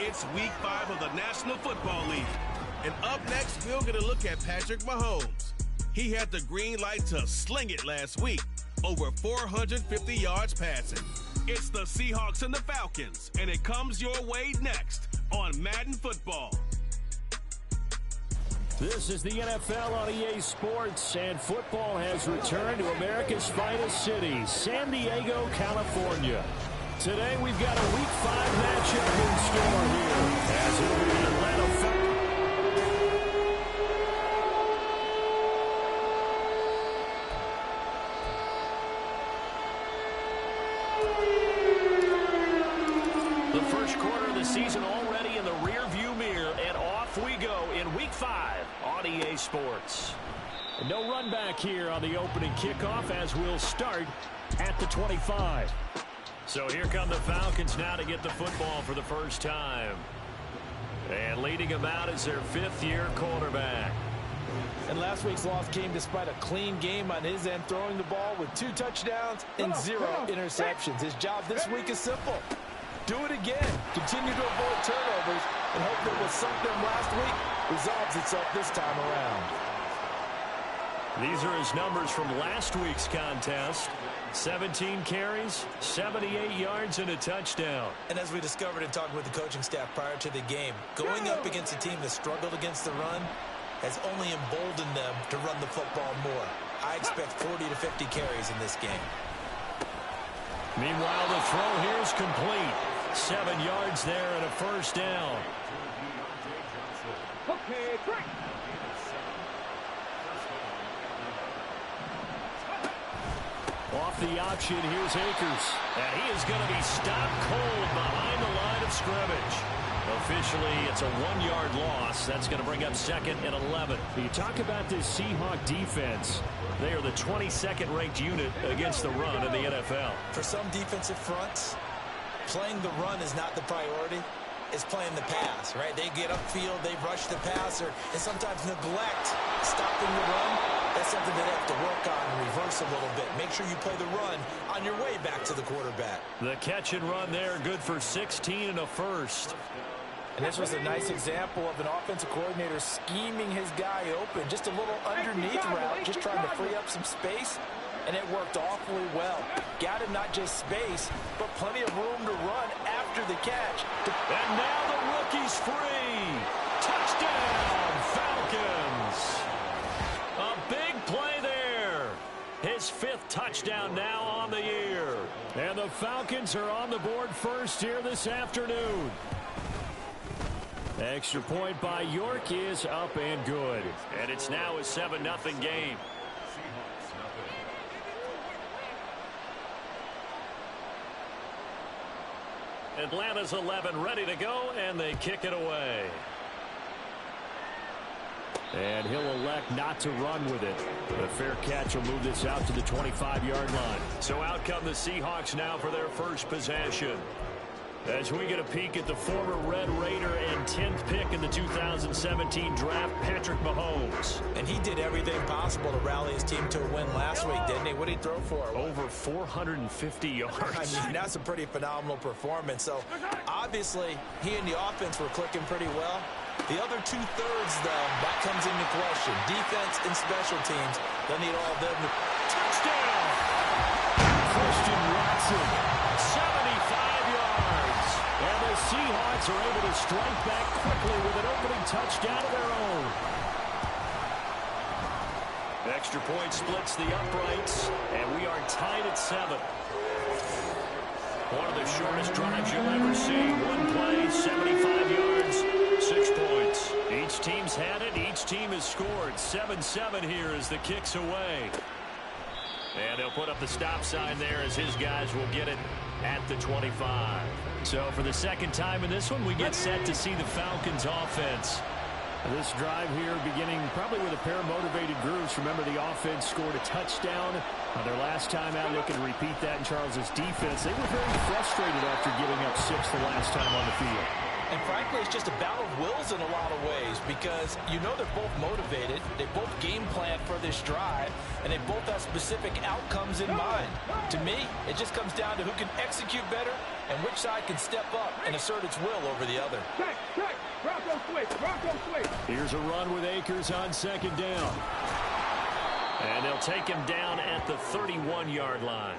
It's week 5 of the National Football League. And up next, we'll get a look at Patrick Mahomes. He had the green light to sling it last week, over 450 yards passing. It's the Seahawks and the Falcons, and it comes your way next on Madden Football. This is the NFL on EA Sports, and football has returned to America's finest city, San Diego, California. Today we've got a Week 5 matchup in store here, as it'll be the Atlanta Falcons. The first quarter of the season already in the rear-view mirror, and off we go in Week 5 on EA Sports. No run back here on the opening kickoff, as we'll start at the 25. So here come the Falcons now to get the football for the first time. And leading them out is their 5th-year quarterback. And last week's loss came despite a clean game on his end, throwing the ball with 2 touchdowns and 0 interceptions. His job this week is simple. Do it again. Continue to avoid turnovers and hope that what sunk them last week resolves itself this time around. These are his numbers from last week's contest. 17 carries, 78 yards, and a touchdown. And as we discovered in talking with the coaching staff prior to the game, going up against a team that struggled against the run has only emboldened them to run the football more. I expect 40 to 50 carries in this game. Meanwhile, the throw here is complete. 7 yards there and a first down. Okay, great. Off the option, here's Akers. And he is going to be stopped cold behind the line of scrimmage. Officially, it's a 1-yard loss. That's going to bring up 2nd and 11. You talk about this Seahawk defense. They are the 22nd ranked unit against the run in the NFL. For some defensive fronts, playing the run is not the priority. It's playing the pass, right? They get upfield, they rush the passer, and sometimes neglect stopping the run. That's something they have to work on and reverse a little bit. Make sure you play the run on your way back to the quarterback. The catch and run there, good for 16 and a first. And this was a nice example of an offensive coordinator scheming his guy open. Just a little underneath route, just trying to free up some space. And it worked awfully well. Got him not just space, but plenty of room to run after the catch. And now the rookie's free. Touchdown, Falcons. A big play there. His 5th touchdown now on the year. And the Falcons are on the board first here this afternoon. Extra point by York is up and good. And it's now a 7-0 game. Atlanta's 11 ready to go, and they kick it away. And he'll elect not to run with it. The fair catch will move this out to the 25-yard line. So out come the Seahawks now for their first possession. As we get a peek at the former Red Raider and 10th pick in the 2017 draft, Patrick Mahomes. And he did everything possible to rally his team to a win last week, didn't he? What did he throw for? Over 450 yards. I mean, that's a pretty phenomenal performance. So, obviously, he and the offense were clicking pretty well. The other 2/3, though, that comes into question. Defense and special teams, they'll need all of them. Touchdown! Christian Watson, 75 yards. And the Seahawks are able to strike back quickly with an opening touchdown of their own. Extra point splits the uprights, and we are tied at 7. One of the shortest drives you'll ever see. One play, 75 yards, 6 points. Each team's had it. Each team has scored. 7-7 here as the kick's away. And they'll put up the stop sign there as his guys will get it at the 25. So for the second time in this one, we get set to see the Falcons offense. This drive here beginning probably with a pair of motivated groups. Remember, the offense scored a touchdown their last time out. Looking to repeat that in Charles's defense. They were very frustrated after giving up 6 the last time on the field. And frankly, it's just a battle of wills in a lot of ways because you know they're both motivated. They both game plan for this drive, and they both have specific outcomes in mind. To me, it just comes down to who can execute better and which side can step up and assert its will over the other. Here's a run with Akers on second down. And they'll take him down at the 31-yard line.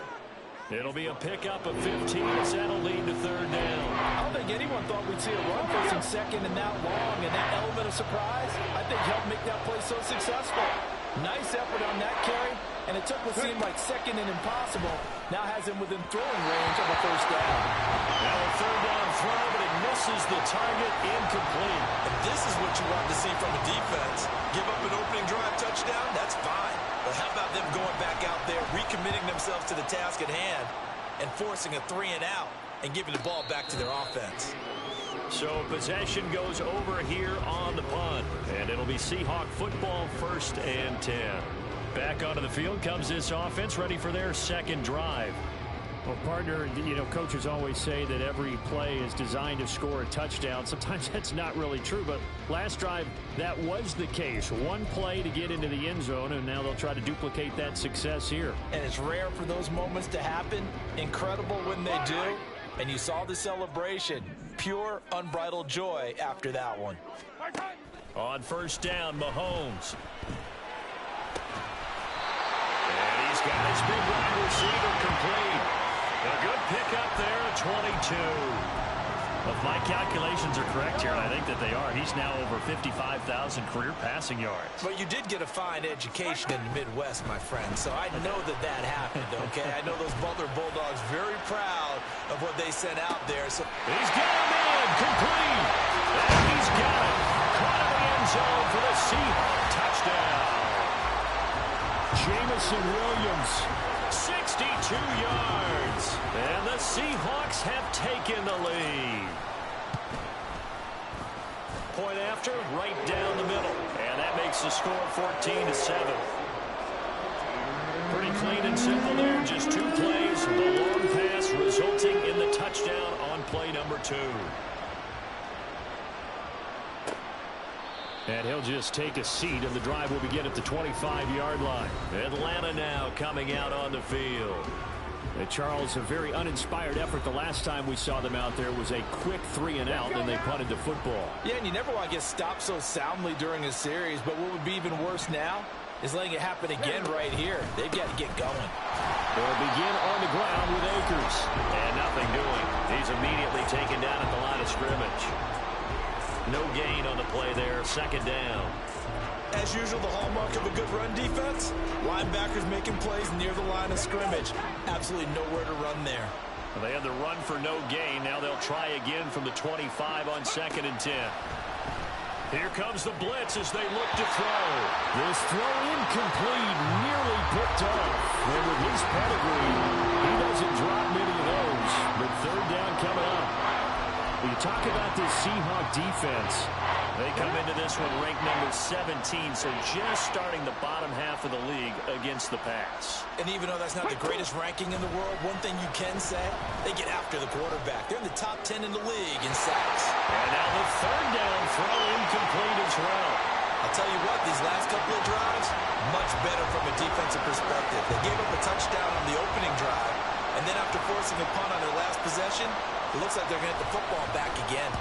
It'll be a pickup of 15 as that'll lead to third down. I don't think anyone thought we'd see a run first and second and that long, and that element of surprise, I think, helped make that play so successful. Nice effort on that carry, and it took what seemed like second and impossible. Now has him within throwing range of a first down. Now a third down throw, but it misses the target, incomplete. And this is what you want to see from a defense. Give up an opening drive touchdown, that's fine. But how about them going back out there, recommitting themselves to the task at hand, and forcing a 3-and-out and giving the ball back to their offense? So possession goes over here on the punt, and it'll be Seahawk football, 1st and 10. Back onto the field comes this offense, ready for their second drive. Well, partner, you know, coaches always say that every play is designed to score a touchdown. Sometimes that's not really true, but last drive, that was the case. One play to get into the end zone, and now they'll try to duplicate that success here. And it's rare for those moments to happen. Incredible when they do. And you saw the celebration. Pure, unbridled joy after that one. On first down, Mahomes. And he's got his big wide receiver complete. A good pickup there at 22. If my calculations are correct here, and I think that they are, he's now over 55,000 career passing yards. But you did get a fine education in the Midwest, my friend, so I know that happened, okay? I know those Butler Bulldogs very proud of what they sent out there. So he's got him in, complete. And he's got it. Caught in the end zone for the Seahawks touchdown. Jameson Williams. 62 yards. And the Seahawks have taken the lead. Point after, right down the middle. And that makes the score 14-7. Pretty clean and simple there. Just 2 plays. The long pass resulting in the touchdown on play number 2. And he'll just take a seat, and the drive will begin at the 25-yard line. Atlanta now coming out on the field. And Charles, a very uninspired effort. The last time we saw them out there was a quick 3-and-out, and they punted the football. Yeah, and you never want to get stopped so soundly during a series, but what would be even worse now is letting it happen again right here. They've got to get going. They'll begin on the ground with Akers. And nothing doing. He's immediately taken down at the line of scrimmage. No gain on the play there, 2nd down. As usual, the hallmark of a good run defense, linebackers making plays near the line of scrimmage. Absolutely nowhere to run there. Well, they had the run for no gain. Now they'll try again from the 25 on 2nd and 10. Here comes the blitz as they look to throw. This throw incomplete, nearly picked off. And with his pedigree, he doesn't drop many of those. But 3rd down coming up. You talk about this Seahawk defense. They come into this one ranked number 17, so just starting the bottom half of the league against the pass. And even though that's not the greatest ranking in the world, one thing you can say, they get after the quarterback. They're in the top 10 in the league in sacks. And now the 3rd down throw incomplete as well. I'll tell you what, these last couple of drives, much better from a defensive perspective. They gave up a touchdown on the opening drive, and then after forcing a punt on their last possession, it looks like they're going to get the football back again.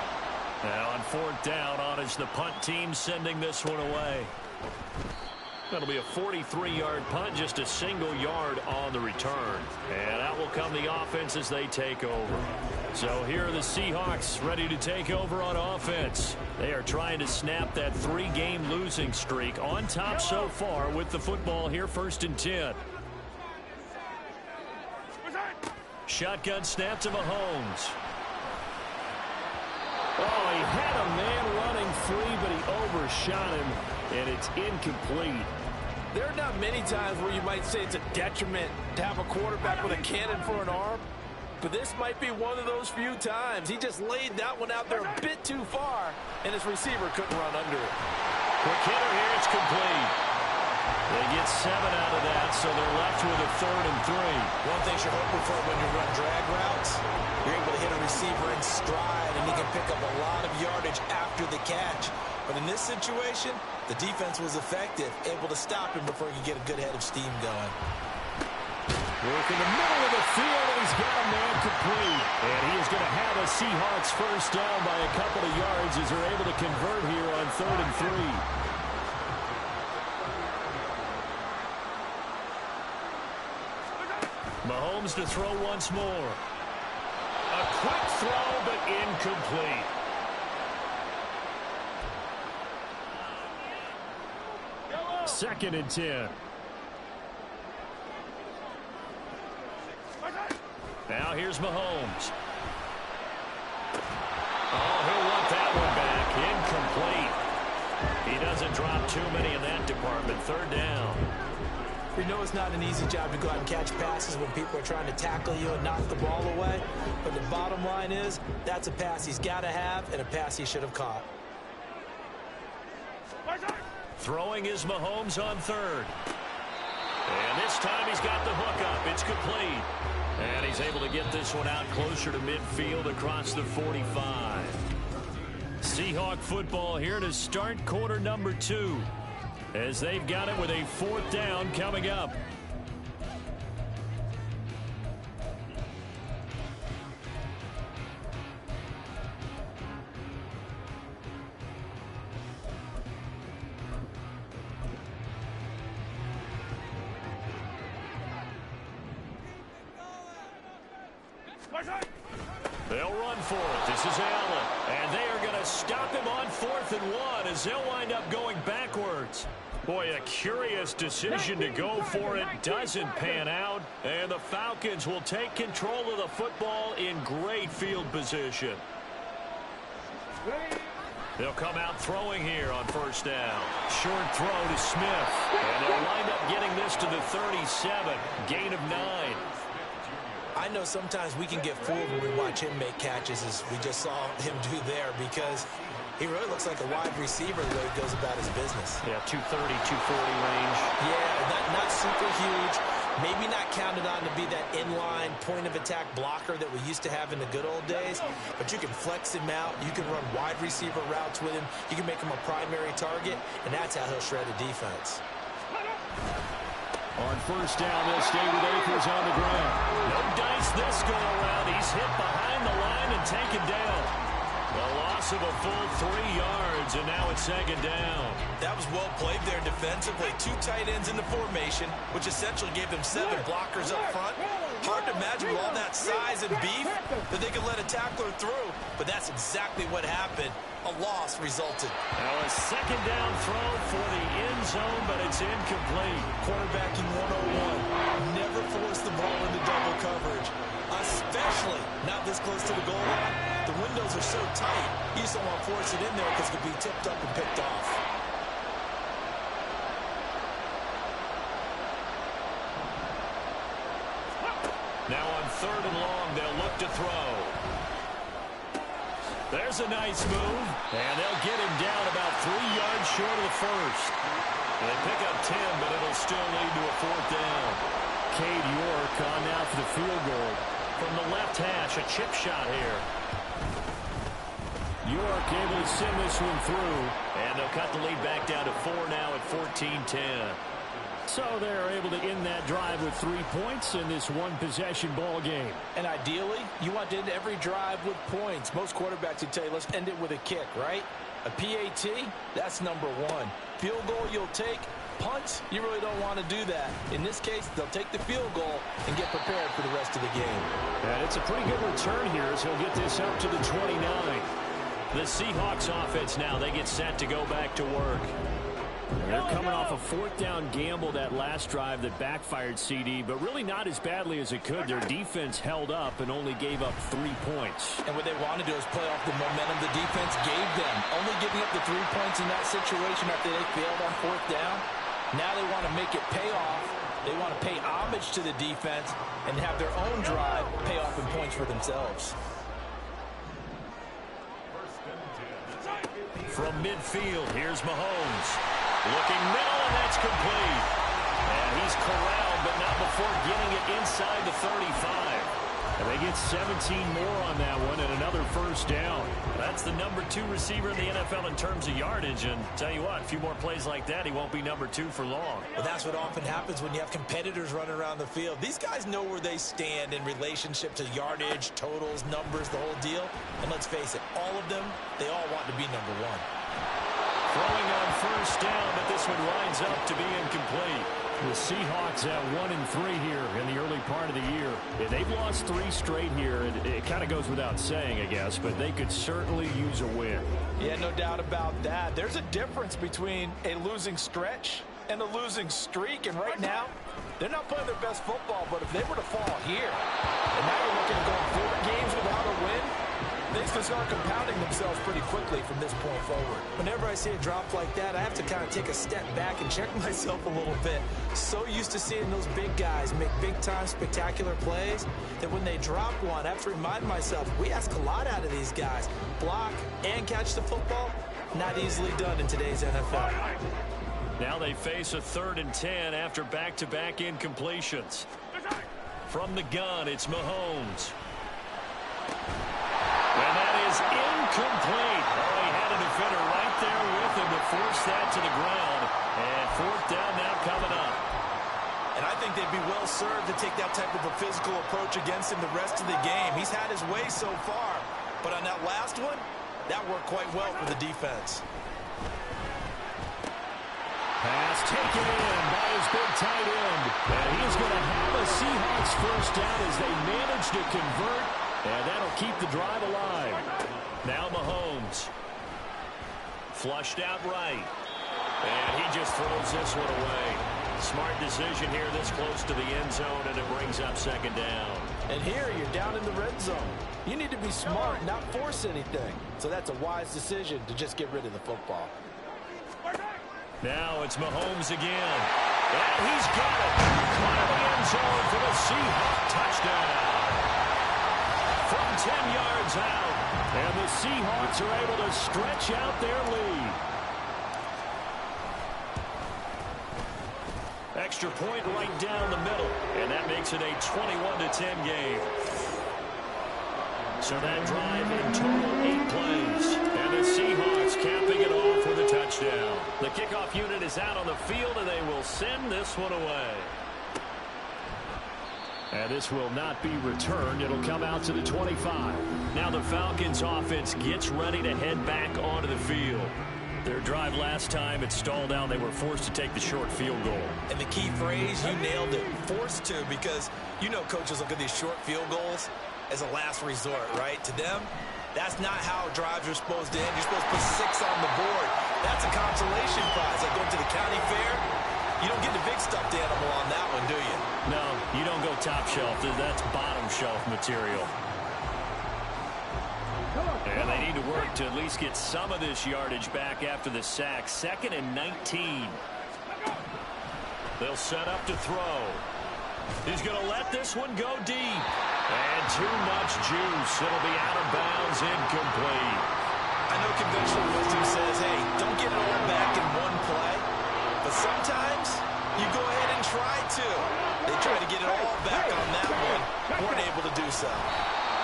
Now on 4th down, on is the punt team sending this one away. That'll be a 43-yard punt, just a single yard on the return. And out will come the offense as they take over. So here are the Seahawks ready to take over on offense. They are trying to snap that 3-game losing streak. On top so far with the football here, 1st and 10. Shotgun snap to Mahomes. Oh, he had a man running free, but he overshot him, and it's incomplete. There are not many times where you might say it's a detriment to have a quarterback with a cannon for an arm, but this might be one of those few times. He just laid that one out there a bit too far, and his receiver couldn't run under it. Quick hitter here, it's complete. They get 7 out of that, so they're left with a 3rd and 3. One thing you're hoping for when you run drag routes, you're able to hit a receiver in stride, and he can pick up a lot of yardage after the catch. But in this situation, the defense was effective, able to stop him before he could get a good head of steam going. Work in the middle of the field, and he's got a man complete. And he is going to have a Seahawks first down by a couple of yards as they're able to convert here on 3rd and 3. Mahomes to throw once more. A quick throw, but incomplete. Second and 10. Now here's Mahomes. Oh, he'll want that one back. Incomplete. He doesn't drop too many in that department. 3rd down. We know it's not an easy job to go out and catch passes when people are trying to tackle you and knock the ball away. But the bottom line is, that's a pass he's got to have and a pass he should have caught. Throwing is Mahomes on 3rd. And this time he's got the hook up. It's complete. And he's able to get this one out closer to midfield across the 45. Seahawk football here to start quarter number 2. As they've got it with a 4th down coming up. They'll run for it. This is Allen. And they are going to stop him on 4th and 1 as they'll wind up going backwards. Boy, a curious decision to go for it. Doesn't pan out. And the Falcons will take control of the football in great field position. They'll come out throwing here on 1st down. Short throw to Smith. And they'll wind up getting this to the 37. Gain of 9. I know sometimes we can get fooled when we watch him make catches, as we just saw him do there, because he really looks like a wide receiver the way he goes about his business. Yeah, 230, 240 range. Yeah, not super huge. Maybe not counted on to be that inline point-of-attack blocker that we used to have in the good old days, but you can flex him out. You can run wide receiver routes with him. You can make him a primary target, and that's how he'll shred a defense. On 1st down, they'll stay with Akers on the ground. No dice this go around. He's hit behind the line and taken down. A loss of a full 3 yards, and now it's 2nd down. That was well played there defensively. 2 tight ends in the formation, which essentially gave them 7 blockers up front. Hard to imagine with all that size and beef that they could let a tackler through, but that's exactly what happened. A loss resulted. Now a 2nd down throw for the end zone, but it's incomplete. Quarterbacking 101. Never force the ball into double coverage, especially not this close to the goal line. The windows are so tight, you just don't want to force it in there because it could be tipped up and picked off. Now on 3rd and long, they'll look to throw. There's a nice move, and they'll get him down about 3 yards short of the 1st. They pick up 10, but it'll still lead to a 4th down. Cade York on now for the field goal. From the left hash, a chip shot here. York able to send this one through, and they'll cut the lead back down to 4 now at 14-10. So they're able to end that drive with 3 points in this one-possession ball game. And ideally, you want to end every drive with points. Most quarterbacks would tell you, let's end it with a kick, right? A PAT, that's number 1. Field goal you'll take. Punts, you really don't want to do that. In this case, they'll take the field goal and get prepared for the rest of the game. And it's a pretty good return here as he'll get this up to the 29. The Seahawks offense now, they get set to go back to work. They're coming off a 4th down gamble that last drive that backfired CD, but really not as badly as it could. Their defense held up and only gave up 3 points. And what they want to do is play off the momentum the defense gave them. Only giving up the 3 points in that situation after they failed on 4th down. Now they want to make it pay off. They want to pay homage to the defense and have their own drive pay off in points for themselves. From midfield, here's Mahomes. Looking middle, and that's complete. And he's corralled, but not before getting it inside the 35. And they get 17 more on that one and another first down. That's the number 2 receiver in the NFL in terms of yardage. And tell you what, a few more plays like that, he won't be number 2 for long. Well, that's what often happens when you have competitors running around the field. These guys know where they stand in relationship to yardage, totals, numbers, the whole deal. And let's face it, all of them, they all want to be number 1. Throwing on first down, but this one winds up to be incomplete. The Seahawks at 1-3 here in the early part of the year. Yeah, they've lost 3 straight here. It kind of goes without saying, I guess, but they could certainly use a win. Yeah, no doubt about that. There's a difference between a losing stretch and a losing streak, and right now, they're not playing their best football, but if they were to fall here, and now you're looking at going 4 games without a win, things can start compounding themselves pretty quickly from this point forward. Whenever I see a drop like that, I have to kind of take a step back and check myself a little bit. So used to seeing those big guys make big-time spectacular plays that when they drop one, I have to remind myself, we ask a lot out of these guys. Block and catch the football, not easily done in today's NFL. Now they face a 3rd and 10 after back-to-back incompletions. From the gun, it's Mahomes. And that is incomplete. Oh, he had a defender right there with him to force that to the ground. And 4th down now coming up. And I think they'd be well served to take that type of a physical approach against him the rest of the game. He's had his way so far. But on that last one, that worked quite well for the defense. Pass taken in by his big tight end. And he's going to have a Seahawks first down as they manage to convert. And that'll keep the drive alive. Now Mahomes. Flushed out right. And he just throws this one away. Smart decision here this close to the end zone, and it brings up 2nd down. And here you're down in the red zone. You need to be smart, not force anything. So that's a wise decision to just get rid of the football. Now it's Mahomes again. And he's got it. Caught in the end zone for the Seahawks touchdown. From 10 yards out. And the Seahawks are able to stretch out their lead. Extra point right down the middle. And that makes it a 21-10 game. So that drive in total 8 plays. And the Seahawks capping it off with a touchdown. The kickoff unit is out on the field, and they will send this one away. And this will not be returned. It'll come out to the 25. Now the Falcons offense gets ready to head back onto the field. Their drive last time, it stalled out. They were forced to take the short field goal. And the key phrase, you nailed it, forced to, because you know coaches look at these short field goals as a last resort, right? To them, that's not how drives are supposed to end. You're supposed to put 6 on the board. That's a consolation prize. Like going to the county fair, you don't get the big stuffed animal on that one, do you? No, you don't go top shelf. That's bottom shelf material. And they need to work to at least get some of this yardage back after the sack. 2nd and 19. They'll set up to throw. He's going to let this one go deep. And too much juice. It'll be out of bounds, incomplete. I know conventional wisdom says, hey, don't get it all back in one play. But sometimes you go ahead and try to. They try to get it all back on that one. Weren't able to do so.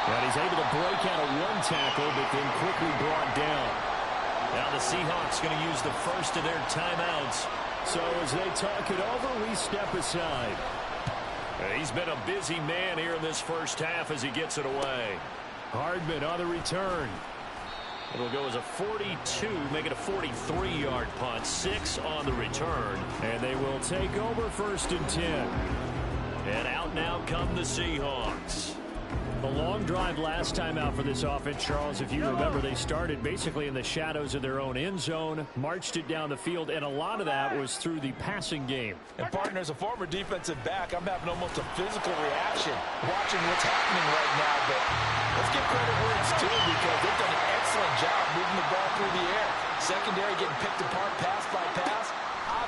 And he's able to break out of one tackle, but then quickly brought down. Now the Seahawks going to use the first of their timeouts. So as they talk it over, we step aside. He's been a busy man here in this first half as he gets it away. Hardman on the return. It'll go as a 42, make it a 43-yard punt. 6 on the return. And they will take over 1st and 10. And out now come the Seahawks. A long drive last time out for this offense, Charles. If you remember, they started basically in the shadows of their own end zone, marched it down the field, and a lot of that was through the passing game. And, partner, as a former defensive back, I'm having almost a physical reaction watching what's happening right now. But let's give credit where it's due because they've done an excellent job moving the ball through the air. Secondary getting picked apart pass by pass.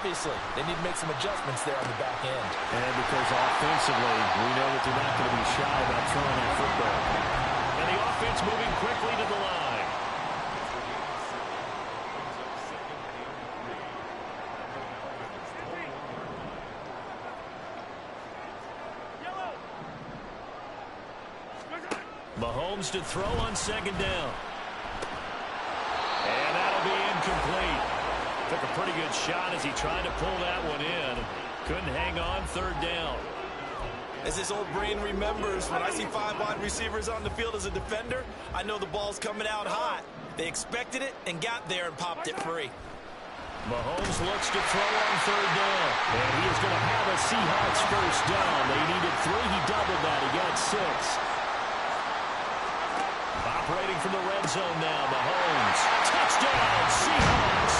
Obviously, they need to make some adjustments there on the back end. And because offensively, we know that they're not going to be shy about throwing that football. And the offense moving quickly to the line. Mahomes to throw on second down. And that'll be incomplete. Took a pretty good shot as he tried to pull that one in. Couldn't hang on third down. As this old brain remembers, when I see 5 wide receivers on the field as a defender, I know the ball's coming out hot. They expected it and got there and popped it free. Mahomes looks to throw on third down. And he is going to have a Seahawks first down. They needed 3. He doubled that. He got 6. Operating from the red zone now. Mahomes. Touchdown, Seahawks.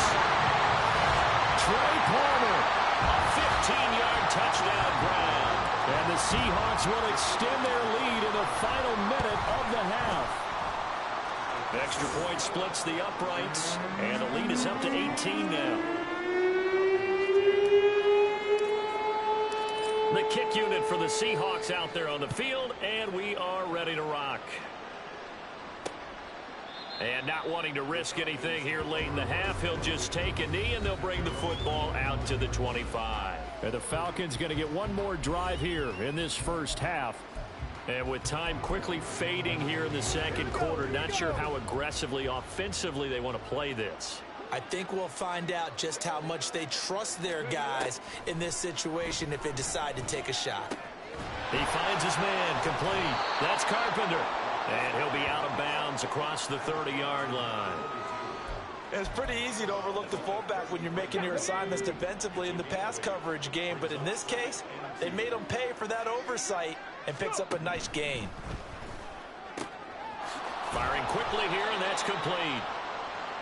Trey Palmer. A 15-yard touchdown grab. And the Seahawks will extend their lead in the final minute of the half. Extra point splits the uprights, and the lead is up to 18 now. The kick unit for the Seahawks out there on the field, and we are ready to rock. And not wanting to risk anything here late in the half, he'll just take a knee, and they'll bring the football out to the 25. And the Falcons going to get one more drive here in this first half. And with time quickly fading here in the second quarter, not sure how aggressively, offensively they want to play this. I think we'll find out just how much they trust their guys in this situation if they decide to take a shot. He finds his man, complete. That's Carpenter. And he'll be out of bounds across the 30-yard line. It's pretty easy to overlook the fullback when you're making your assignments defensively in the pass coverage game. But in this case, they made him pay for that oversight and picks up a nice gain. Firing quickly here, and that's complete.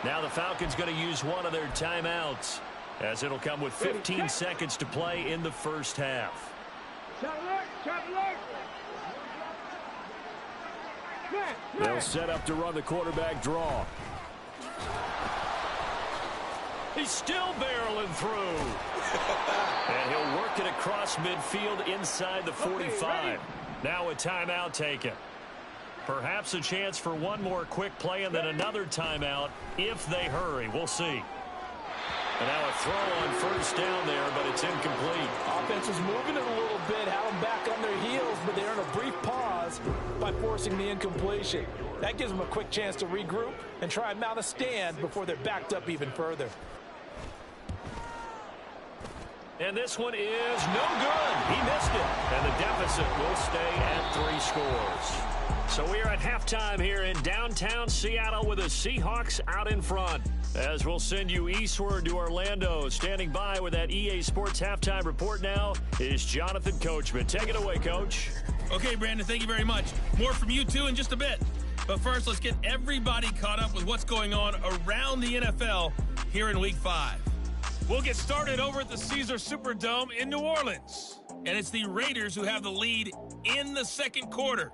Now the Falcons going to use one of their timeouts, as it'll come with 15 seconds to play in the first half. They'll set up to run the quarterback draw. He's still barreling through. And he'll work it across midfield inside the 45. Now a timeout taken. Perhaps a chance for one more quick play and then another timeout if they hurry. We'll see. And now a throw on first down there, but it's incomplete. Offense was moving it a little bit, had them back on their heels, but they're in a brief pause by forcing the incompletion. That gives them a quick chance to regroup and try and mount a stand before they're backed up even further. And this one is no good. He missed it. And the deficit will stay at 3 scores. So we are at halftime here in downtown Seattle with the Seahawks out in front. As we'll send you eastward to Orlando. Standing by with that EA Sports halftime report now is Jonathan Coachman. Take it away, Coach. Okay, Brandon, thank you very much. More from you two in just a bit. But first, let's get everybody caught up with what's going on around the NFL here in Week 5. We'll get started over at the Caesars Superdome in New Orleans. And it's the Raiders who have the lead in the second quarter.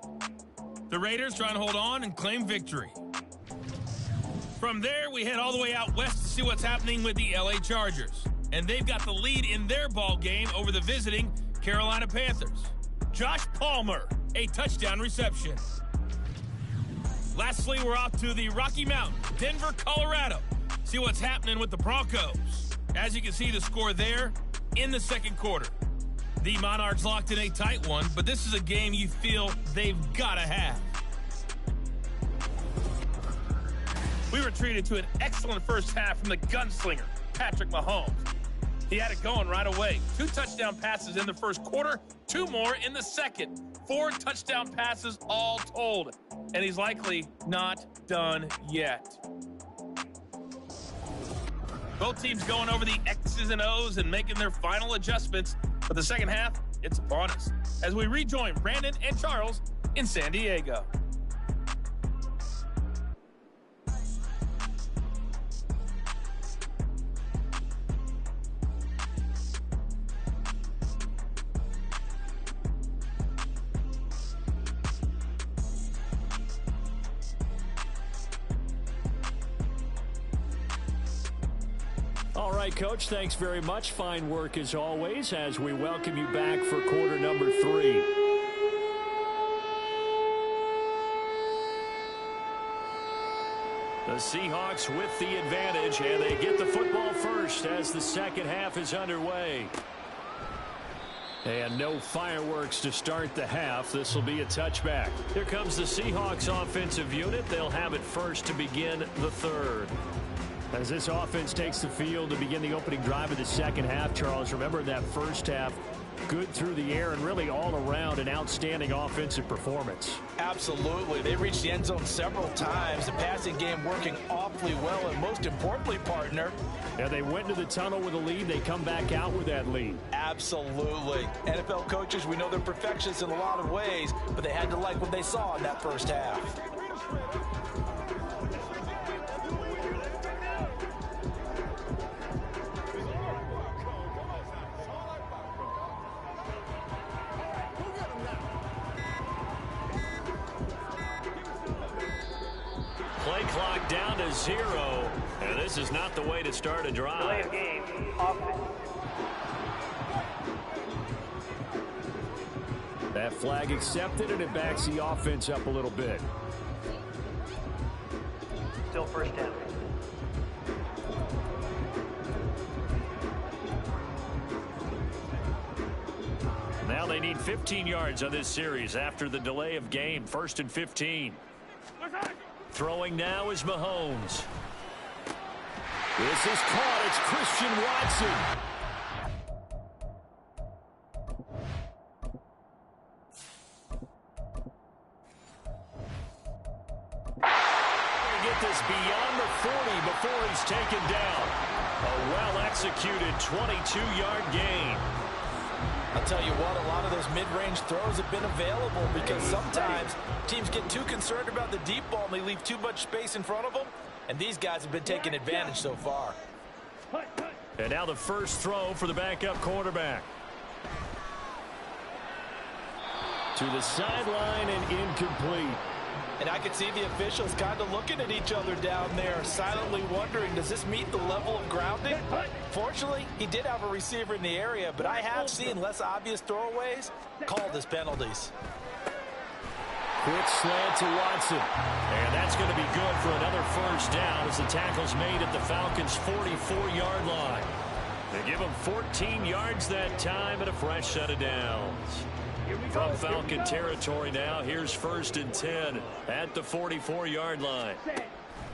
The Raiders trying to hold on and claim victory. From there, we head all the way out west to see what's happening with the LA Chargers. And they've got the lead in their ball game over the visiting Carolina Panthers. Josh Palmer, a touchdown reception. Lastly, we're off to the Rocky Mountain, Denver, Colorado. See what's happening with the Broncos. As you can see, the score there in the second quarter. The Monarchs locked in a tight one, but this is a game you feel they've got to have. We were treated to an excellent first half from the gunslinger, Patrick Mahomes. He had it going right away. 2 touchdown passes in the first quarter, 2 more in the second. 4 touchdown passes all told. And he's likely not done yet. Both teams going over the X's and O's and making their final adjustments. For the second half, it's upon us as we rejoin Brandon and Charles in San Diego. All right, Coach, thanks very much. Fine work as always as we welcome you back for quarter number 3. The Seahawks with the advantage, and they get the football first as the second half is underway. And no fireworks to start the half. This will be a touchback. Here comes the Seahawks offensive unit. They'll have it first to begin the third. As this offense takes the field to begin the opening drive of the second half, Charles, remember that first half, good through the air and really all around an outstanding offensive performance. Absolutely. They reached the end zone several times. The passing game working awfully well, and most importantly, partner. Yeah, they went to the tunnel with a lead. They come back out with that lead. Absolutely. NFL coaches, we know they're perfectionists in a lot of ways, but they had to like what they saw in that first half. Play clock down to 0, and this is not the way to start a drive. Delay of game, offense. That flag accepted, and it backs the offense up a little bit. Still first down. Now they need 15 yards on this series after the delay of game. 1st and 15. Throwing now is Mahomes. This is caught. It's Christian Watson. Get this beyond the 40 before he's taken down. A well-executed 22-yard gain. I'll tell you what, a lot of those mid-range throws have been available because sometimes teams get too concerned about the deep ball and they leave too much space in front of them, and these guys have been taking advantage so far. And now the first throw for the backup quarterback. To the sideline and incomplete. And I can see the officials kind of looking at each other down there, silently wondering, does this meet the level of grounding? Fortunately, he did have a receiver in the area, but I have seen less obvious throwaways called as penalties. Quick slant to Watson. And that's going to be good for another first down as the tackle's made at the Falcons' 44-yard line. They give them 14 yards that time and a fresh set of downs. From Falcon territory now, here's 1st and 10 at the 44-yard line.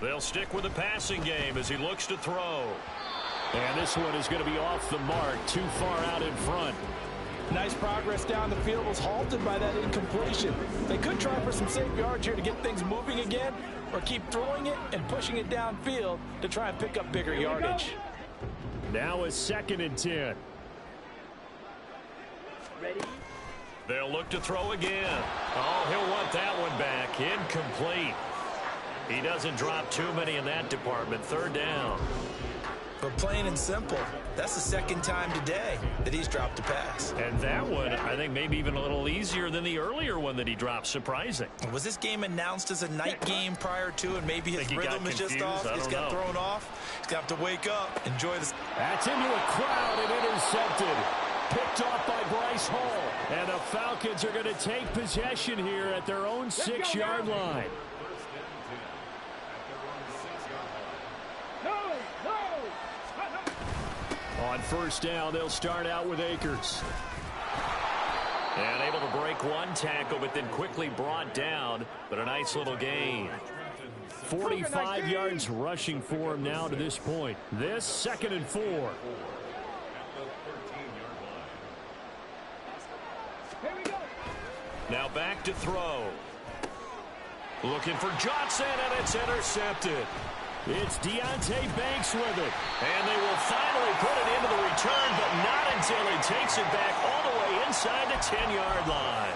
They'll stick with the passing game as he looks to throw. And this one is going to be off the mark, too far out in front. Nice progress down the field was halted by that incompletion. They could try for some safe yards here to get things moving again, or keep throwing it and pushing it downfield to try and pick up bigger yardage. Now a 2nd and 10. Ready? They'll look to throw again. Oh, he'll want that one back. Incomplete. He doesn't drop too many in that department. 3rd down. But plain and simple, that's the 2nd time today that he's dropped a pass. And that one, I think, maybe even a little easier than the earlier one that he dropped. Surprising. Was this game announced as a night game prior to, and maybe his rhythm is just off? He's got thrown off. He's going to have to wake up, enjoy this. That's into a crowd and intercepted. Picked off by Bryce Hall. And the Falcons are going to take possession here at their own 6-yard line. On 1st down, they'll start out with Akers. And able to break one tackle, but then quickly brought down. But a nice little gain. 45 yards rushing for him now to this point. This 2nd and 4. Now back to throw. Looking for Johnson, and it's intercepted. It's Deonte Banks with it. And they will finally put it into the return, but not until he takes it back all the way inside the 10-yard line.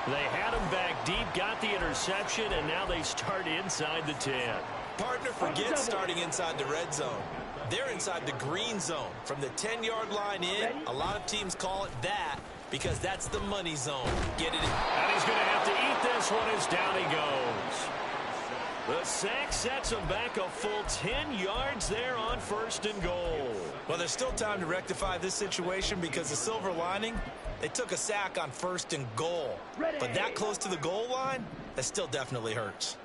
They had him back deep, got the interception, and now they start inside the 10. Partner, forget starting inside the red zone. They're inside the green zone. From the 10-yard line in, a lot of teams call it that because that's the money zone. Get it in. And he's going to have to eat this one as down he goes. The sack sets him back a full 10 yards there on 1st and goal. Well, there's still time to rectify this situation because the silver lining, they took a sack on 1st and goal. But that close to the goal line, that still definitely hurts.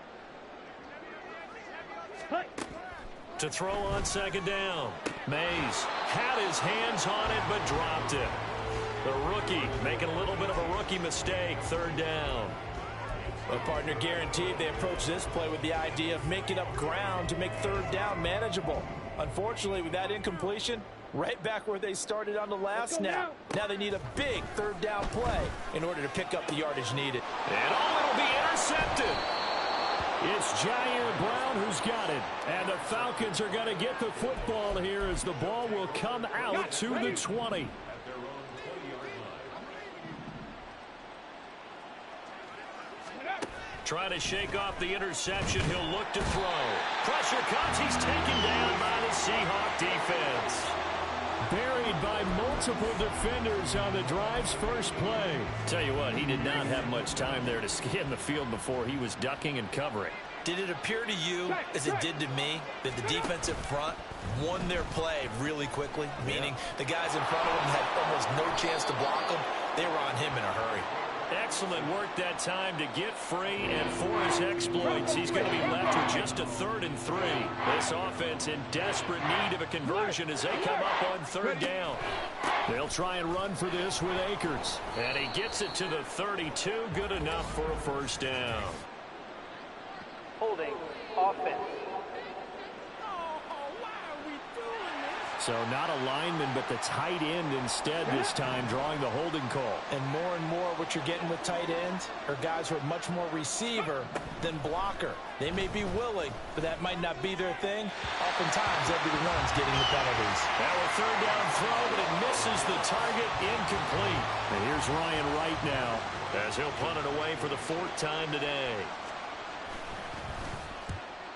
To throw on 2nd down. Mays had his hands on it but dropped it. The rookie making a little bit of a rookie mistake. Third down. Well, partner, guaranteed they approach this play with the idea of making up ground to make third down manageable. Unfortunately, with that incompletion, right back where they started on the last snap. Now they need a big third down play in order to pick up the yardage needed. And it'll be intercepted. It's Jair Brown who's got it. And the Falcons are going to get the football here as the ball will come out to the 20. Trying to shake off the interception. He'll look to throw. Pressure comes. He's taken down by the Seahawk defense. Buried by multiple defenders on the drive's first play. Tell you what, he did not have much time there to scan the field before he was ducking and covering. Did it appear to you, as it did to me, that the defensive front won their play really quickly? Meaning the guys in front of them had almost no chance to block them. They were on him in a hurry. Excellent work that time to get free, and for his exploits, he's going to be left with just a 3rd and 3. This offense in desperate need of a conversion as they come up on 3rd down. They'll try and run for this with Akers. And he gets it to the 32, good enough for a first down. Holding offense. So not a lineman, but the tight end instead this time, drawing the holding call. And more what you're getting with tight ends are guys who are much more receiver than blocker. They may be willing, but that might not be their thing. Oftentimes, they'll be the ones getting the penalties. Now a 3rd down throw, but it misses the target, incomplete. And here's Ryan Wright now, as he'll punt it away for the 4th time today.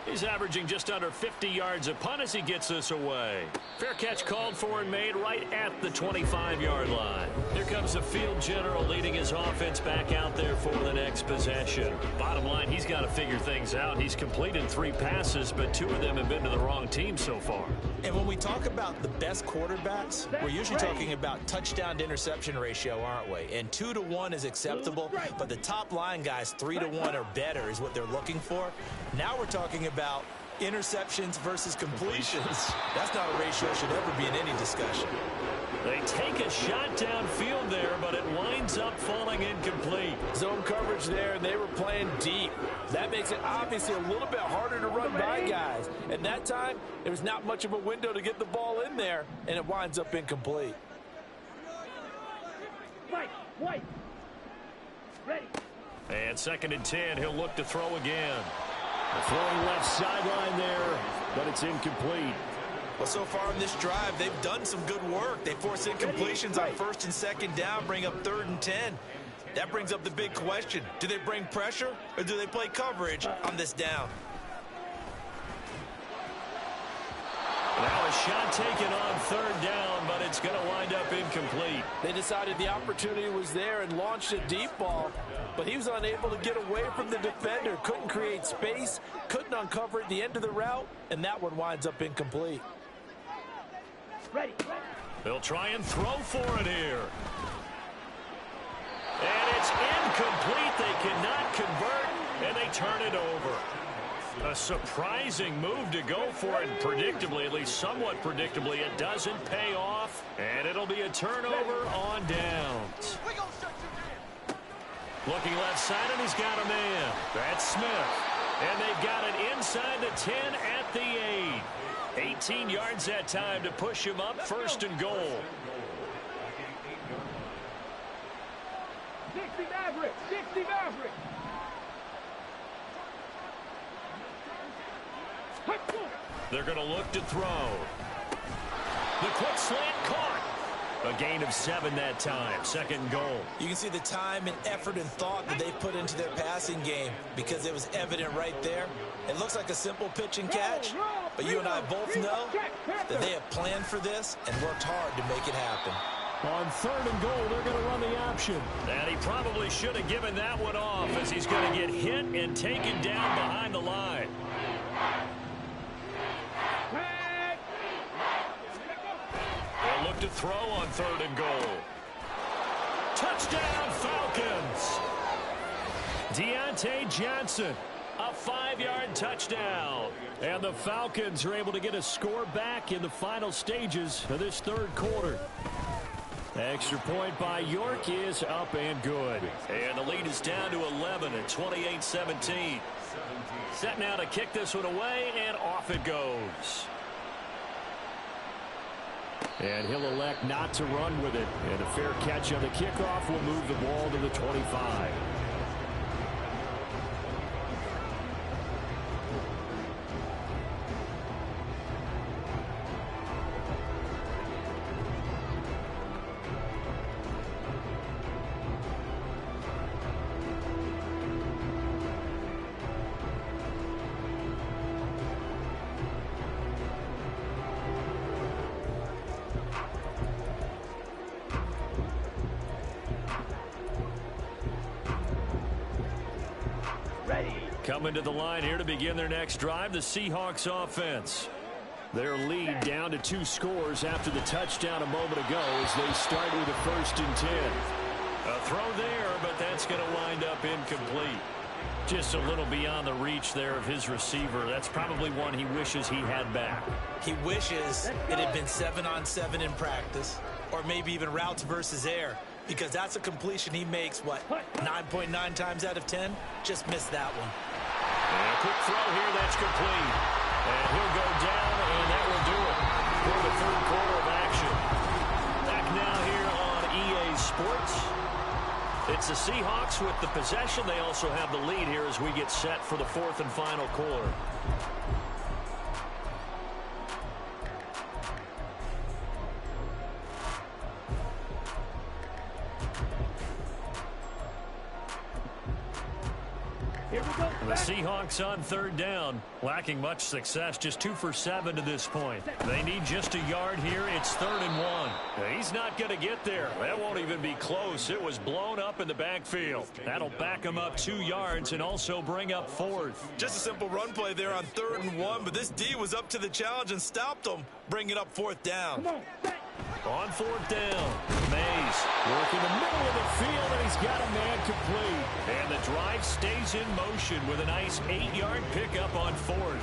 He's averaging just under 50 yards a punt as he gets this away. Fair catch called for and made right at the 25-yard line. Here comes the field general leading his offense back out there for the next possession. Bottom line, he's got to figure things out. He's completed 3 passes, but 2 of them have been to the wrong team so far. And when we talk about the best quarterbacks, we're usually talking about touchdown to interception ratio, aren't we? And 2 to 1 is acceptable, but the top line guys, 3 to 1 or better is what they're looking for. Now we're talking about interceptions versus completions. That's not a ratio that should ever be in any discussion. They take a shot downfield there, but it winds up falling incomplete. Zone coverage there, and they were playing deep. That makes it obviously a little bit harder to run by guys. At that time, there was not much of a window to get the ball in there, and it winds up incomplete. White. Ready. And 2nd and 10, he'll look to throw again. Throwing left sideline there, but it's incomplete. Well, so far on this drive, they've done some good work. They force incompletions on 1st and 2nd down, bring up 3rd and 10. That brings up the big question. Do they bring pressure or do they play coverage on this down? Now a shot taken on 3rd down, but it's going to wind up incomplete. They decided the opportunity was there and launched a deep ball, but he was unable to get away from the defender. Couldn't create space, couldn't uncover at the end of the route, and that one winds up incomplete. Ready. They'll try and throw for it here. And it's incomplete. They cannot convert, and they turn it over. A surprising move to go for it, predictably, at least somewhat predictably. It doesn't pay off, and it'll be a turnover on downs. Looking left side, and he's got a man. That's Smith. And they've got it inside the 10 at the 8. 18 yards that time to push him up, 1st and goal. Dixie Maverick. They're going to look to throw. The quick slant caught. A gain of 7 that time. 2nd goal. You can see the time and effort and thought that they put into their passing game because it was evident right there. It looks like a simple pitch and catch, but you and I both know that they have planned for this and worked hard to make it happen. On 3rd and goal, they're going to run the option. And he probably should have given that one off as he's going to get hit and taken down behind the line. They'll look to throw on 3rd and goal. Touchdown, Falcons! Deontay Johnson, a 5-yard touchdown. And the Falcons are able to get a score back in the final stages of this 3rd quarter. Extra point by York is up and good. And the lead is down to 11 at 28-17. Set now to kick this one away, and off it goes. And he'll elect not to run with it. And a fair catch on the kickoff will move the ball to the 25. Coming to the line here to begin their next drive, the Seahawks offense. Their lead down to 2 scores after the touchdown a moment ago as they start with a 1st and 10. A throw there, but that's going to wind up incomplete. Just a little beyond the reach there of his receiver. That's probably one he wishes he had back. He wishes it had been 7-on-7 in practice, or maybe even routes versus air, because that's a completion he makes, 9.9 times out of 10? Just missed that one. And a quick throw here that's complete. And he'll go down, and that will do it for the 3rd quarter of action. Back now here on EA Sports. It's the Seahawks with the possession. They also have the lead here as we get set for the 4th and final quarter. The Seahawks on 3rd down, lacking much success, just 2 for 7 to this point. They need just a yard here. It's 3rd and 1. He's not going to get there. That won't even be close. It was blown up in the backfield. That'll back him up 2 yards and also bring up 4th. Just a simple run play there on 3rd and 1, but this D was up to the challenge and stopped him, bringing up 4th down. On 4th down, Mays working the middle of the field, and he's got a man complete. And the drive stays in motion with a nice 8-yard pickup on 4th.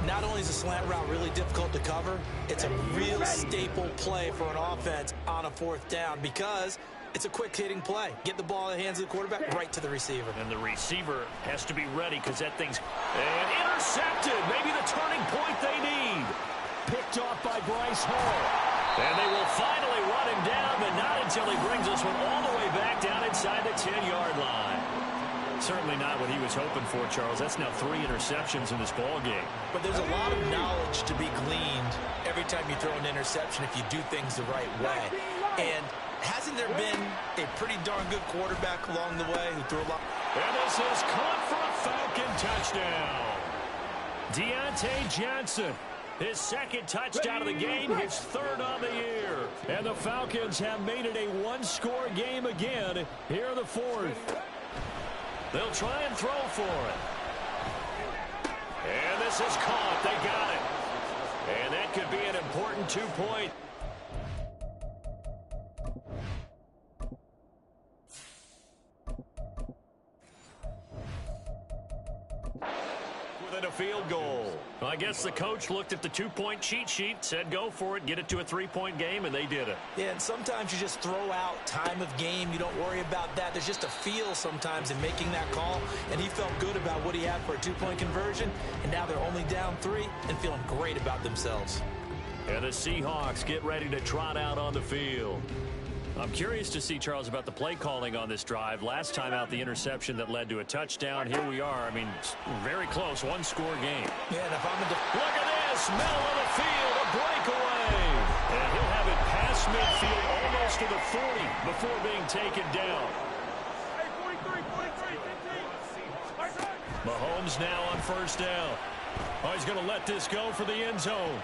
Not only is a slant route really difficult to cover, it's a real staple play for an offense on a 4th down because it's a quick-hitting play. Get the ball in the hands of the quarterback right to the receiver. And the receiver has to be ready because that thing's... And intercepted! Maybe the turning point they need. Picked off by Bryce Hall. And they will finally run him down, but not until he brings this one all the way back down inside the 10-yard line. Certainly not what he was hoping for, Charles. That's now 3 interceptions in this ball game. But there's a lot of knowledge to be gleaned every time you throw an interception if you do things the right way. And hasn't there been a pretty darn good quarterback along the way who threw a lot? And this is caught for a Falcon touchdown. Deontay Johnson. His 2nd touchdown of the game, his 3rd on the year. And the Falcons have made it a 1-score game again here in the 4th. They'll try and throw for it. And this is caught. They got it. And that could be an important 2-point. Within a field goal. Well, I guess the coach looked at the 2-point cheat sheet, said go for it, get it to a 3-point game, and they did it. Yeah, and sometimes you just throw out time of game. You don't worry about that. There's just a feel sometimes in making that call, and he felt good about what he had for a 2-point conversion, and now they're only down 3 and feeling great about themselves. And the Seahawks get ready to trot out on the field. I'm curious to see, Charles, about the play calling on this drive. Last time out, the interception that led to a touchdown. Here we are. I mean, very close, 1-score game. Yeah, and if I'm look at this, middle of the field, a breakaway. And he'll have it past midfield, almost to the 40 before being taken down. Mahomes now on 1st down. Oh, he's going to let this go for the end zone.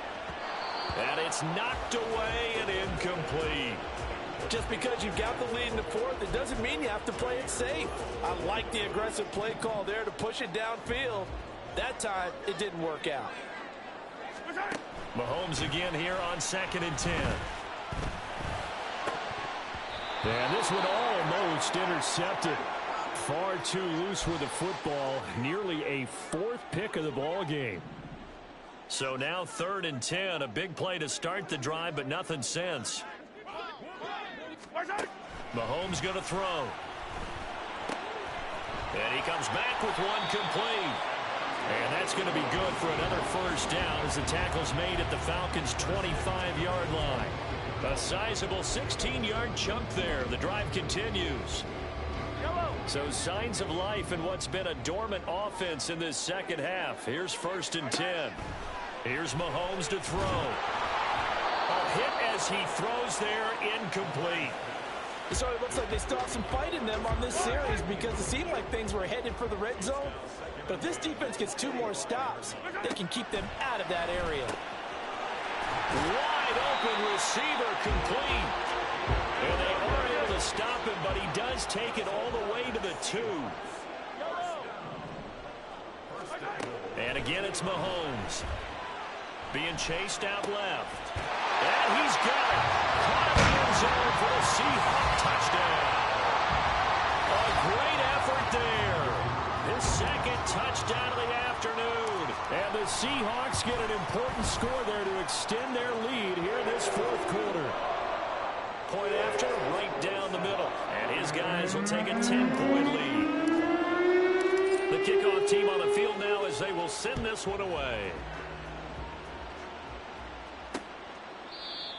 And it's knocked away and incomplete. Just because you've got the lead in the 4th, it doesn't mean you have to play it safe. I like the aggressive play call there to push it downfield. That time, it didn't work out. Mahomes again here on 2nd and 10. And this one almost intercepted. Far too loose with the football. Nearly a 4th pick of the ball game. So now 3rd and 10. A big play to start the drive, but nothing since. Mahomes going to throw. And he comes back with one complete. And that's going to be good for another first down as the tackle's made at the Falcons' 25-yard line. A sizable 16-yard chunk there. The drive continues. So signs of life in what's been a dormant offense in this second half. Here's 1st and 10. Here's Mahomes to throw. A hit as he throws there, incomplete. So it looks like they still have some fight in them on this series because it seemed like things were headed for the red zone. But if this defense gets 2 more stops, they can keep them out of that area. Wide open receiver, complete. And they are able to stop him, but he does take it all the way to the 2. And again, it's Mahomes. Being chased out left. And he's got it. Caught in the end zone for the Seahawks touchdown. A great effort there. His 2nd touchdown of the afternoon. And the Seahawks get an important score there to extend their lead here in this 4th quarter. Point after, right down the middle. And his guys will take a 10-point lead. The kickoff team on the field now as they will send this one away.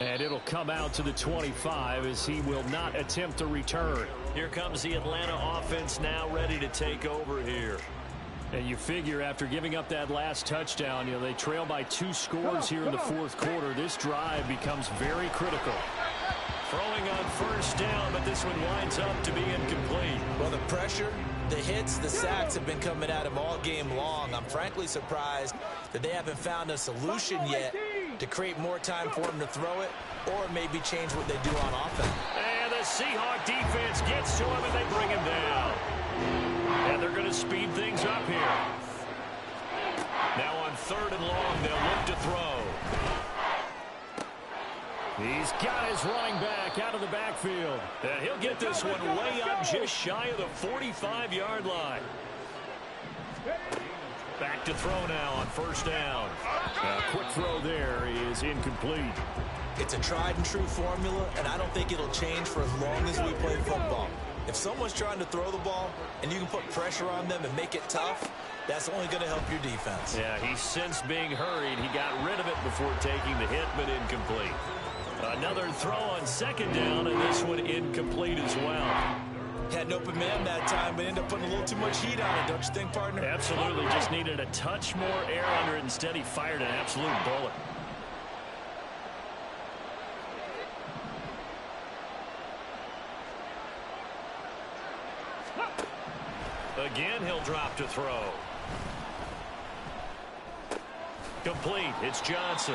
And it'll come out to the 25 as he will not attempt to return. Here comes the Atlanta offense now ready to take over here. And you figure after giving up that last touchdown, they trail by 2 scores here in the 4th quarter. This drive becomes very critical. Throwing on 1st down, but this one winds up to be incomplete. Well, the pressure, the hits, the sacks have been coming at him all game long. I'm frankly surprised that they haven't found a solution yet to create more time for him to throw it or maybe change what they do on offense. And the Seahawk defense gets to him and they bring him down. And they're going to speed things up here. Now on 3rd and long, they'll look to throw. He's got his running back out of the backfield. And he'll get this one way up just shy of the 45-yard line. Back to throw now on 1st down. A quick throw there is incomplete. It's a tried and true formula, and I don't think it'll change for as long as we play football. If someone's trying to throw the ball and you can put pressure on them and make it tough, that's only going to help your defense. Yeah, he sensed being hurried. He got rid of it before taking the hit, but incomplete. Another throw on 2nd down, and this one incomplete as well. Had an open man that time, but ended up putting a little too much heat on it, don't you think, partner? Absolutely. Just needed a touch more air under it. Instead, he fired an absolute bullet. Again, he'll drop to throw. Complete. It's Johnson.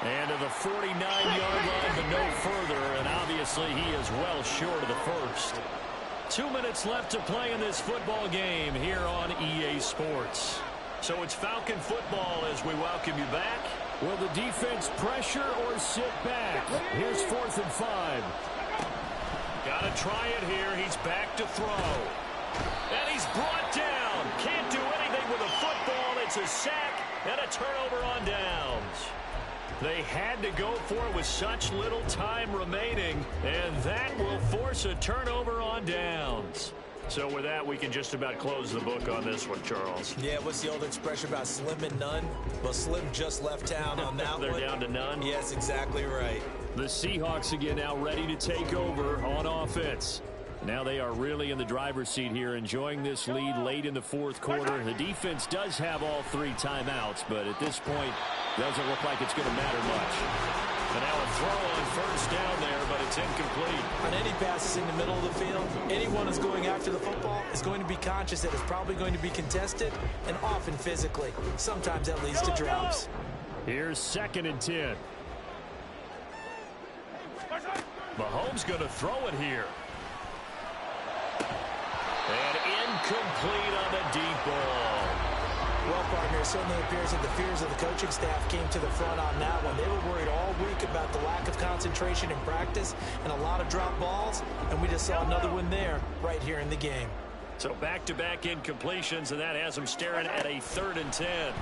And to the 49-yard line, but no further, and obviously he is well short of the 1st. 2 minutes left to play in this football game here on EA Sports. So it's Falcon football as we welcome you back. Will the defense pressure or sit back? Here's 4th and 5. Got to try it here. He's back to throw. And he's brought down. Can't do anything with a football. It's a sack and a turnover on downs. They had to go for it with such little time remaining, and that will force a turnover on downs. So with that, we can just about close the book on this one, Charles. Yeah, what's the old expression about slim and none? Well, Slim just left town on that They're one. down to none? Yes, exactly right. The Seahawks again now ready to take over on offense. Now they are really in the driver's seat here, enjoying this lead late in the 4th quarter. The defense does have all 3 timeouts, but at this point, doesn't look like it's going to matter much. And now a throw on 1st down there, but it's incomplete. On any passes in the middle of the field, anyone who's going after the football is going to be conscious that it's probably going to be contested and often physically. Sometimes that leads to drops. Here's 2nd and 10. Mahomes going to throw it here. And incomplete on the deep ball. Well, partner, it certainly appears that the fears of the coaching staff came to the front on that one. They were worried all week about the lack of concentration in practice and a lot of drop balls, and we just saw another one there right here in the game. So back-to-back incompletions, and that has him staring at a 3rd and 10.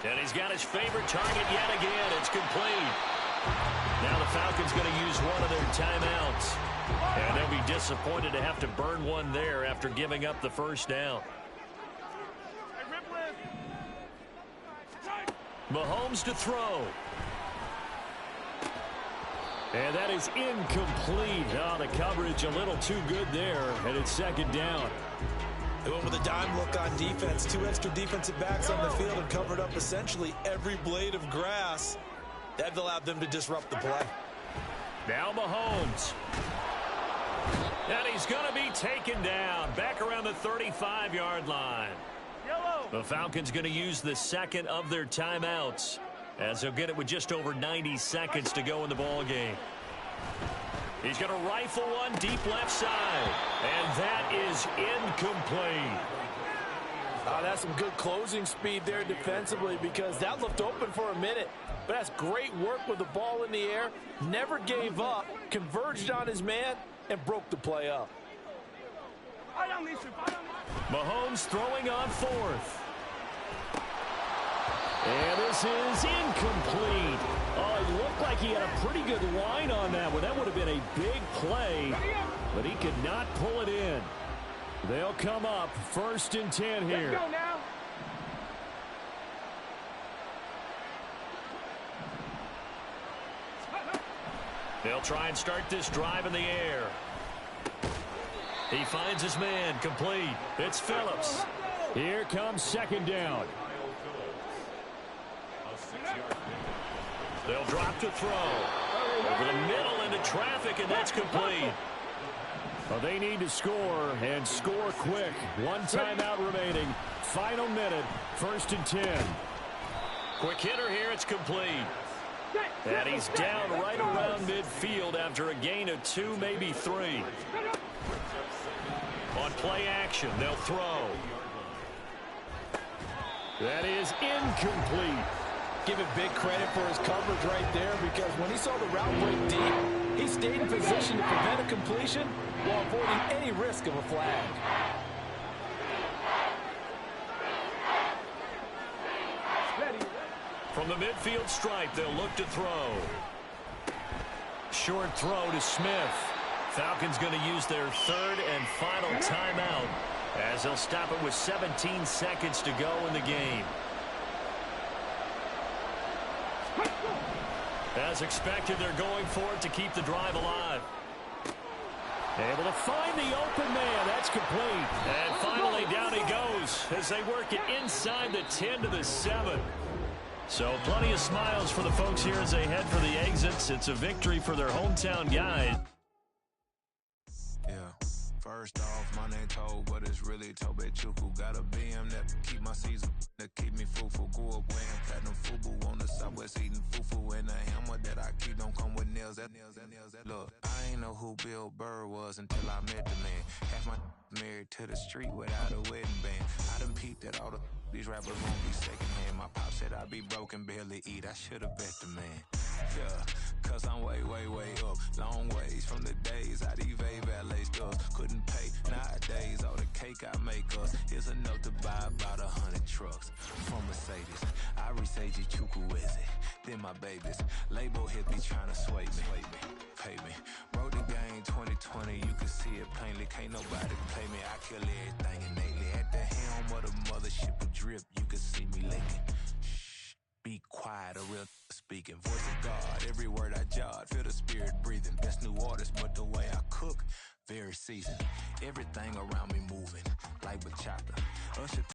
And he's got his favorite target yet again. It's complete. Now the Falcons going to use one of their timeouts. And they'll be disappointed to have to burn one there after giving up the first down. Mahomes to throw. And that is incomplete. Oh, the coverage a little too good there, and it's second down. They went with a dime look on defense. 2 extra defensive backs on the field and covered up essentially every blade of grass. That allowed them to disrupt the play. Now Mahomes. And he's going to be taken down back around the 35-yard line. The Falcons going to use the second of their timeouts as they'll get it with just over 90 seconds to go in the ball game. He's going to rifle one deep left side, and that is incomplete. That's some good closing speed there defensively because that looked open for a minute. But that's great work with the ball in the air. Never gave up, converged on his man, and broke the play up. Mahomes throwing on fourth. And this is incomplete. Oh, it looked like he had a pretty good line on that one. That would have been a big play, but he could not pull it in. They'll come up 1st and 10 here. Let's go now. They'll try and start this drive in the air. He finds his man, complete. It's Phillips. Here comes second down. They'll drop to throw. Over the middle into traffic, and that's complete. Well, they need to score, and score quick. One timeout remaining. Final minute, 1st and 10. Quick hitter here, it's complete. And he's down right around midfield after a gain of 2, maybe 3. On play action, they'll throw. That is incomplete. Give him big credit for his coverage right there because when he saw the route break deep, he stayed in position to prevent a completion while avoiding any risk of a flag. From the midfield stripe, they'll look to throw. Short throw to Smith. Falcons going to use their 3rd and final timeout as they'll stop it with 17 seconds to go in the game. As expected, they're going for it to keep the drive alive. Able to find the open man. That's complete. And finally, down he goes as they work it inside the 10 to the 7. So plenty of smiles for the folks here as they head for the exits. It's a victory for their hometown guys. Yeah, first off, my name Toad, but it's really Tobe Chuku. Got a BM that keep my season, that keep me fruitful. Grew up wearing platinum FUBU on the Southwest eating fufu. And the hammer that I keep don't come with nails. Look, I ain't know who Bill Burr was until I met the man. Half my married to the street without a wedding band. I done peeped at all these rappers won't be secondhand. My pop said I'd be broken, barely eat. I should've bet the man. Yeah, cause I'm way up. Long ways from the days I evade valet stores. Couldn't pay nowadays. All the cake I make us is enough to buy about 100 trucks. From Mercedes, I resage Chukwueze. Then my babies, label hit be trying to sway me. Pay me. Wrote the game 2020, you can see it plainly. Can't nobody play me. I kill everything innately. At the helm of the mothership of drip, you can see me licking. Shh, be quiet, a real speaking. Voice of God, every word I jot. Feel the spirit breathing. Best new artist, but the way I cook, very seasoned. Everything around me moving like bachata. Usher